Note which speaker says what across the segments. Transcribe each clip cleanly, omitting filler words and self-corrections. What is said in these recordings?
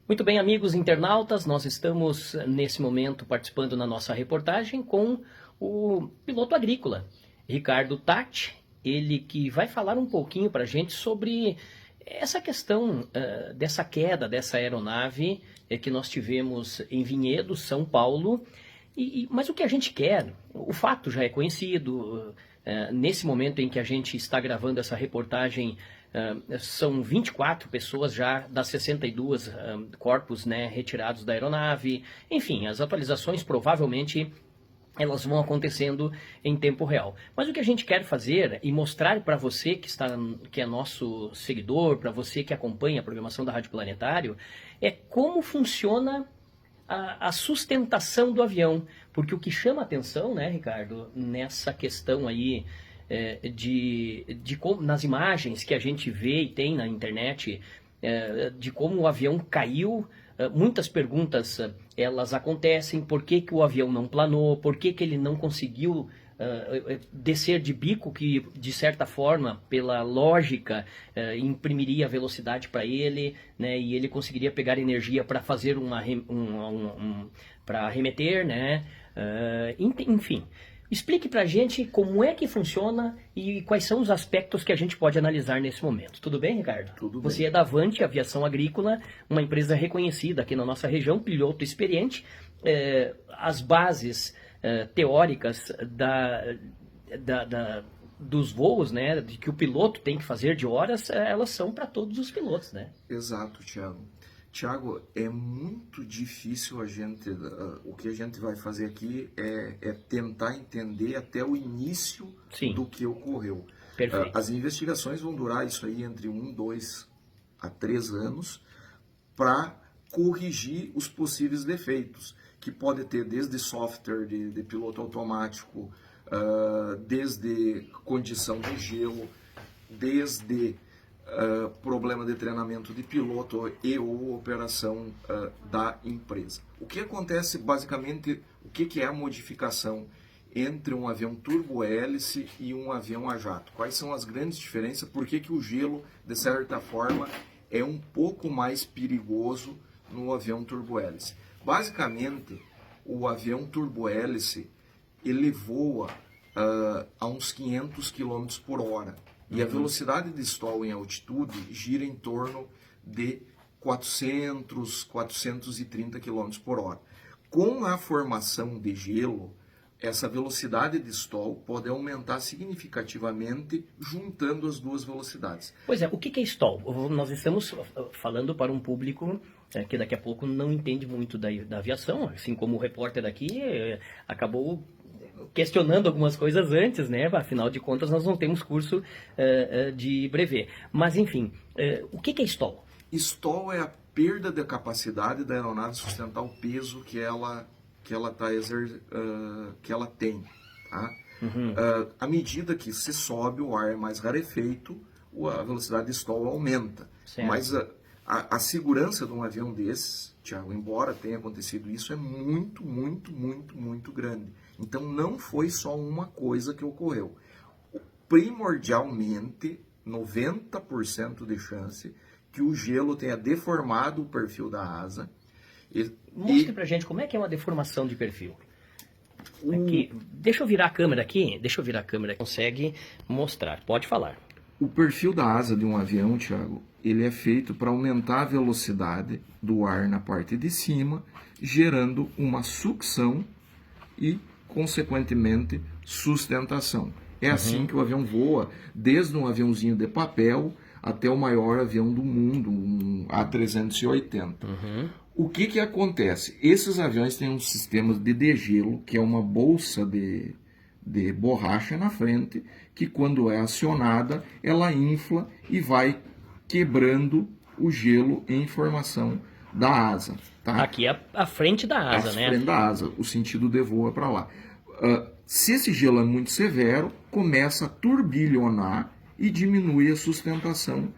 Speaker 1: Muito bem, amigos internautas, nós estamos nesse momento participando na nossa reportagem com o piloto agrícola, Ricardo Tatti, ele que vai falar um pouquinho para a gente sobre essa questão dessa queda dessa aeronave que nós tivemos em Vinhedo, São Paulo. Mas o que a gente quer, o fato já é conhecido, nesse momento em que a gente está gravando essa reportagem, são 24 pessoas já das 62 corpos, né, retirados da aeronave. Enfim, as atualizações provavelmente elas vão acontecendo em tempo real. Mas o que a gente quer fazer e mostrar para você que é nosso seguidor, para você que acompanha a programação da Rádio Planetário, é como funciona a sustentação do avião. Porque o que chama atenção, né, Ricardo, nessa questão aí de como, nas imagens que a gente vê e tem na internet, de como o avião caiu, muitas perguntas elas acontecem. Por que que o avião não planou? Por que que ele não conseguiu descer de bico, que de certa forma, pela lógica, imprimiria velocidade para ele, né, e ele conseguiria pegar energia para fazer para remeter, né? Enfim, explique para a gente como é que funciona e quais são os aspectos que a gente pode analisar nesse momento. Tudo bem, Ricardo?
Speaker 2: Tudo bem.
Speaker 1: Você é da Avante Aviação Agrícola, uma empresa reconhecida aqui na nossa região, piloto experiente. As bases teóricas dos voos, né, de que o piloto tem que fazer de horas, elas são para todos os pilotos, né?
Speaker 2: Exato, Thiago. Tiago, é muito difícil o que a gente vai fazer aqui é tentar entender até o início
Speaker 1: Sim.
Speaker 2: do que ocorreu.
Speaker 1: Perfeito.
Speaker 2: As investigações vão durar isso aí entre 1, 2 a 3 anos para corrigir os possíveis defeitos, que pode ter desde software de piloto automático, desde condição de gelo, desde problema de treinamento de piloto e ou operação da empresa. O que acontece basicamente, o que é a modificação entre um avião turbo-hélice e um avião a jato? Quais são as grandes diferenças? Por que que o gelo, de certa forma, é um pouco mais perigoso no avião turbo-hélice? Basicamente, o avião turbo-hélice ele voa a uns 500 km por hora. E a velocidade de stall em altitude gira em torno de 400, 430 km por hora. Com a formação de gelo, essa velocidade de stall pode aumentar significativamente juntando as duas velocidades.
Speaker 1: Pois é, o que é stall? Nós estamos falando para um público que daqui a pouco não entende muito da aviação, assim como o repórter aqui acabou questionando algumas coisas antes, né? Afinal de contas, nós não temos curso de brevet. Mas, enfim, o que é stall?
Speaker 2: Stall é a perda da capacidade da aeronave sustentar o peso que ela tem. Tá? À medida que se sobe, o ar é mais rarefeito, a velocidade de stall aumenta.
Speaker 1: Certo.
Speaker 2: Mas a segurança de um avião desses, Thiago, embora tenha acontecido isso, é muito, muito, muito, muito grande. Então não foi só uma coisa que ocorreu. Primordialmente, 90% de chance que o gelo tenha deformado o perfil da asa.
Speaker 1: Mostre pra gente como é que é uma deformação de perfil. Aqui, deixa eu virar a câmera aqui. Consegue mostrar. Pode falar.
Speaker 2: O perfil da asa de um avião, Thiago, ele é feito para aumentar a velocidade do ar na parte de cima, gerando uma sucção e, consequentemente, sustentação. É assim que o avião voa, desde um aviãozinho de papel até o maior avião do mundo, um A380. O que acontece? Esses aviões têm um sistema de degelo, que é uma bolsa de borracha na frente, que quando é acionada, ela infla e vai quebrando o gelo em formação da asa. Tá?
Speaker 1: Aqui é a frente da asa, né?
Speaker 2: A frente da asa, o sentido de voo é para lá. Se esse gelo é muito severo, começa a turbilhonar e diminui a sustentação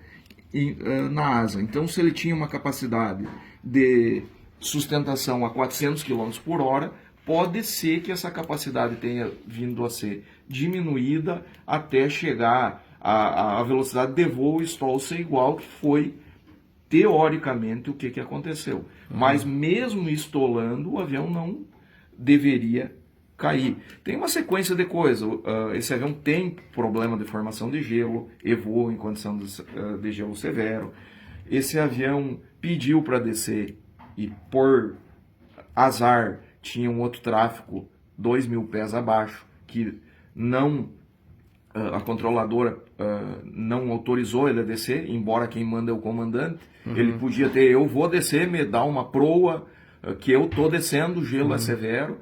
Speaker 2: na asa. Então, se ele tinha uma capacidade de sustentação a 400 km por hora, pode ser que essa capacidade tenha vindo a ser diminuída até chegar a velocidade de voo e stall ser igual, que foi teoricamente o que aconteceu. Mas mesmo estolando, o avião não deveria cair. Tem uma sequência de coisas. Esse avião tem problema de formação de gelo, voa em condição de gelo severo. Esse avião pediu para descer e, por azar, tinha um outro tráfego 2.000 pés abaixo, que não a controladora não autorizou ele a descer, embora quem manda é o comandante. Ele podia ter, eu vou descer, me dá uma proa, que eu estou descendo, o gelo é severo.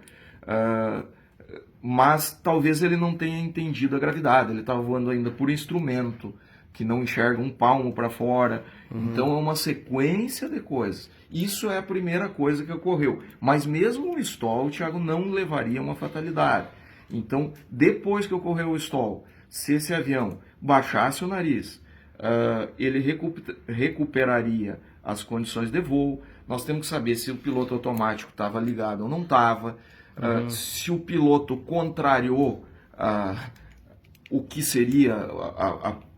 Speaker 2: Mas talvez ele não tenha entendido a gravidade, ele estava voando ainda por instrumento, que não enxerga um palmo para fora. Então é uma sequência de coisas. Isso é a primeira coisa que ocorreu. Mas mesmo o stall, Thiago, não levaria a uma fatalidade. Então, depois que ocorreu o stall, se esse avião baixasse o nariz, ele recuperaria as condições de voo. Nós temos que saber se o piloto automático estava ligado ou não estava. Se o piloto contrariou o que seria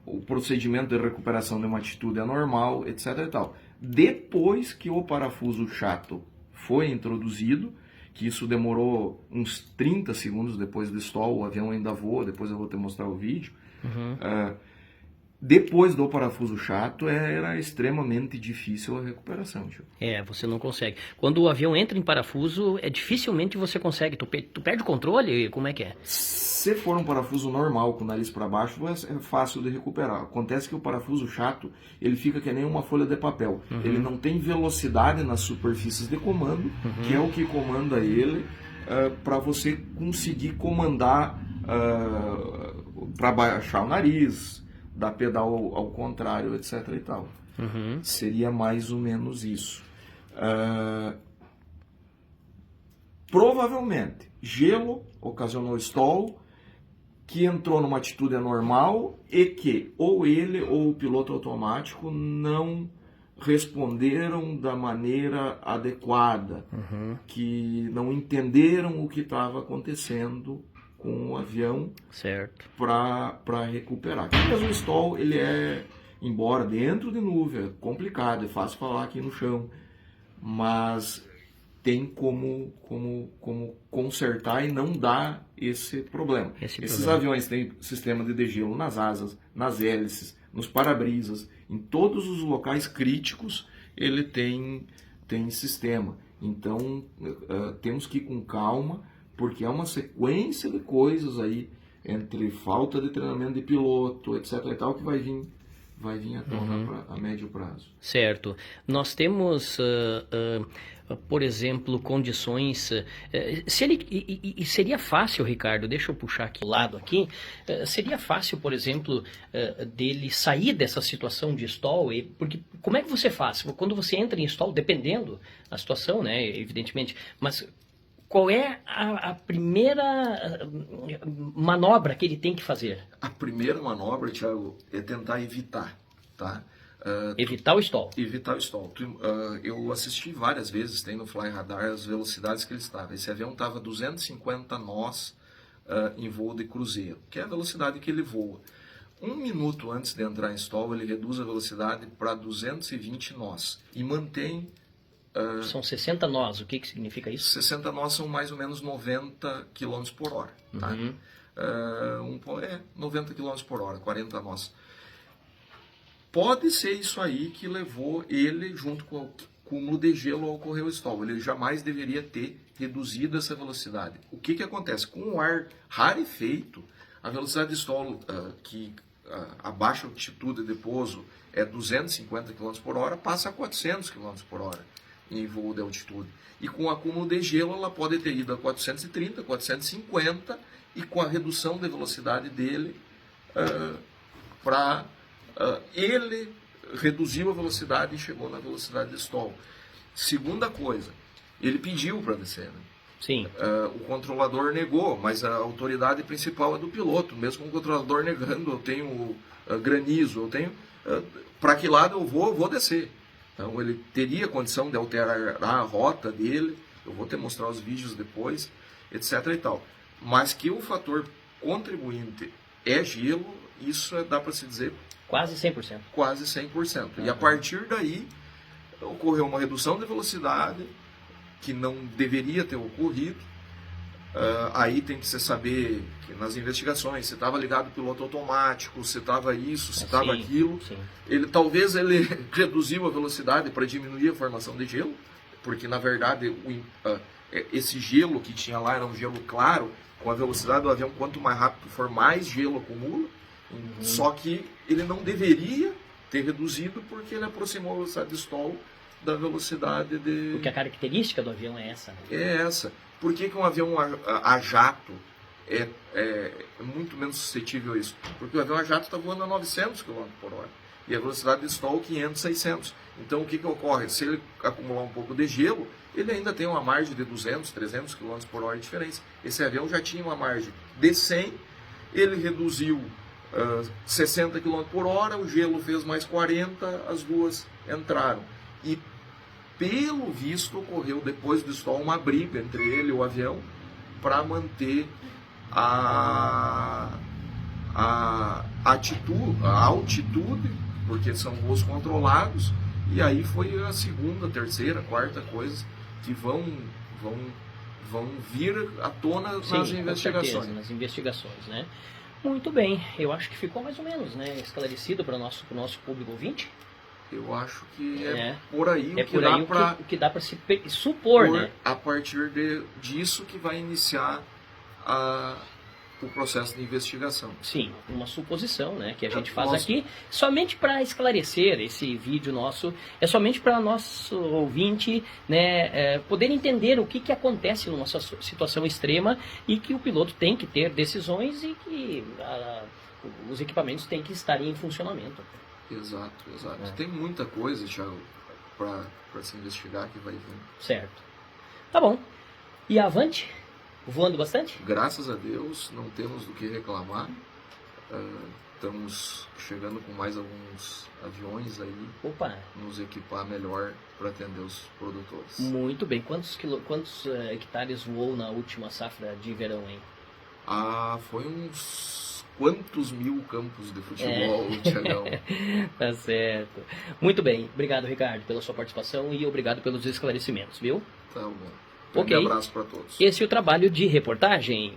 Speaker 2: o procedimento de recuperação de uma atitude anormal, etc. e tal. Depois que o parafuso chato foi introduzido, que isso demorou uns 30 segundos depois do stall, o avião ainda voa, depois eu vou te mostrar o vídeo. Depois do parafuso chato, era extremamente difícil a recuperação. Tio.
Speaker 1: Você não consegue. Quando o avião entra em parafuso, dificilmente você consegue. Tu perde o controle? Como é que é?
Speaker 2: Se for um parafuso normal, com o nariz para baixo, é fácil de recuperar. Acontece que o parafuso chato, ele fica que nem uma folha de papel. Ele não tem velocidade nas superfícies de comando, que é o que comanda ele, para você conseguir comandar para baixar o nariz, dar pedal ao contrário, etc. e tal. Seria mais ou menos isso. Provavelmente, gelo ocasionou stall, que entrou numa atitude anormal e que ou ele ou o piloto automático não responderam da maneira adequada, que não entenderam o que estava acontecendo com o avião para recuperar. Mas o stall, ele embora dentro de nuvem, é complicado, é fácil falar aqui no chão, mas tem como consertar e não dar esse problema. Esses aviões têm sistema de degelo nas asas, nas hélices, nos para-brisas, em todos os locais críticos ele tem sistema. Então temos que ir com calma, porque é uma sequência de coisas aí, entre falta de treinamento de piloto, etc. e tal, que vai vir à tona a médio prazo.
Speaker 1: Certo. Nós temos, por exemplo, condições... seria fácil, Ricardo, deixa eu puxar aqui o lado aqui, seria fácil, por exemplo, dele sair dessa situação de stall, porque como é que você faz? Quando você entra em stall, dependendo da situação, né, evidentemente, mas... Qual é a primeira manobra que ele tem que fazer?
Speaker 2: A primeira manobra, Thiago, é tentar evitar, tá?
Speaker 1: Evitar o stall.
Speaker 2: Evitar o stall. Eu assisti várias vezes, tem no Fly Radar as velocidades que ele estava. Esse avião estava 250 nós em voo de cruzeiro, que é a velocidade que ele voa. 1 minuto antes de entrar em stall, ele reduz a velocidade para 220 nós e mantém...
Speaker 1: São 60 nós, o que significa isso?
Speaker 2: 60 nós são mais ou menos 90 km por hora. Tá? 90 km por hora, 40 nós. Pode ser isso aí que levou ele, junto com o cúmulo de gelo, a ocorrer o stall. Ele jamais deveria ter reduzido essa velocidade. O que acontece? Com o ar rarefeito, a velocidade de stall, que a baixa altitude de pouso é 250 km por hora, passa a 400 km por hora. Em voo de altitude. E com o acúmulo de gelo, ela pode ter ido a 430, 450, e com a redução de velocidade dele, ele reduziu a velocidade e chegou na velocidade de stall. Segunda coisa, ele pediu para descer. Né?
Speaker 1: Sim.
Speaker 2: O controlador negou, mas a autoridade principal é do piloto. Mesmo com o controlador negando, eu tenho granizo, eu tenho... para que lado eu vou descer. Então ele teria condição de alterar a rota dele, eu vou te mostrar os vídeos depois, etc. e tal. Mas que o fator contribuinte é gelo, isso dá para se dizer...
Speaker 1: Quase 100%.
Speaker 2: Quase 100%. E a partir daí, ocorreu uma redução de velocidade que não deveria ter ocorrido. Aí tem que se saber que nas investigações se estava ligado o piloto automático, se estava isso, se estava aquilo.
Speaker 1: Sim.
Speaker 2: Talvez ele reduziu a velocidade para diminuir a formação de gelo, porque na verdade esse gelo que tinha lá era um gelo claro. Com a velocidade do avião, quanto mais rápido for, mais gelo acumula. Só que ele não deveria ter reduzido porque ele aproximou a velocidade de stall da velocidade de...
Speaker 1: Porque a característica do avião é essa. Né?
Speaker 2: É essa. Por que um avião a jato é muito menos suscetível a isso? Porque o avião a jato está voando a 900 km por hora. E a velocidade de stall 500, 600. Então o que ocorre? Se ele acumular um pouco de gelo, ele ainda tem uma margem de 200, 300 km por hora de diferença. Esse avião já tinha uma margem de 100, ele reduziu 60 km por hora, o gelo fez mais 40, as duas entraram. E pelo visto ocorreu depois do stall uma briga entre ele e o avião para manter a altitude, porque são voos controlados, e aí foi a segunda, terceira, quarta coisa que vão vir à tona nas investigações.
Speaker 1: Com certeza, nas investigações, né? Muito bem, eu acho que ficou mais ou menos, né, esclarecido para o nosso público ouvinte.
Speaker 2: Eu acho que é por aí
Speaker 1: o que dá para se supor, né?
Speaker 2: A partir disso que vai iniciar o processo de investigação.
Speaker 1: Sim, uma suposição, né, que a gente faz aqui, somente para esclarecer esse vídeo nosso, é somente para nosso ouvinte, né, poder entender o que acontece numa situação extrema e que o piloto tem que ter decisões e que os equipamentos têm que estar em funcionamento.
Speaker 2: Exato. Tem muita coisa, Thiago, para se investigar que vai vir.
Speaker 1: Certo. Tá bom. E avante? Voando bastante?
Speaker 2: Graças a Deus, não temos do que reclamar. Estamos chegando com mais alguns aviões aí.
Speaker 1: Opa! Nos
Speaker 2: equipar melhor para atender os produtores.
Speaker 1: Muito bem. Quantos hectares voou na última safra de verão, hein?
Speaker 2: Foi uns quantos mil campos de futebol, Thiagão.
Speaker 1: Tá certo. Muito bem. Obrigado, Ricardo, pela sua participação e obrigado pelos esclarecimentos, viu?
Speaker 2: Tá bom.
Speaker 1: Ok.
Speaker 2: Um abraço para todos.
Speaker 1: Esse é o trabalho de reportagem.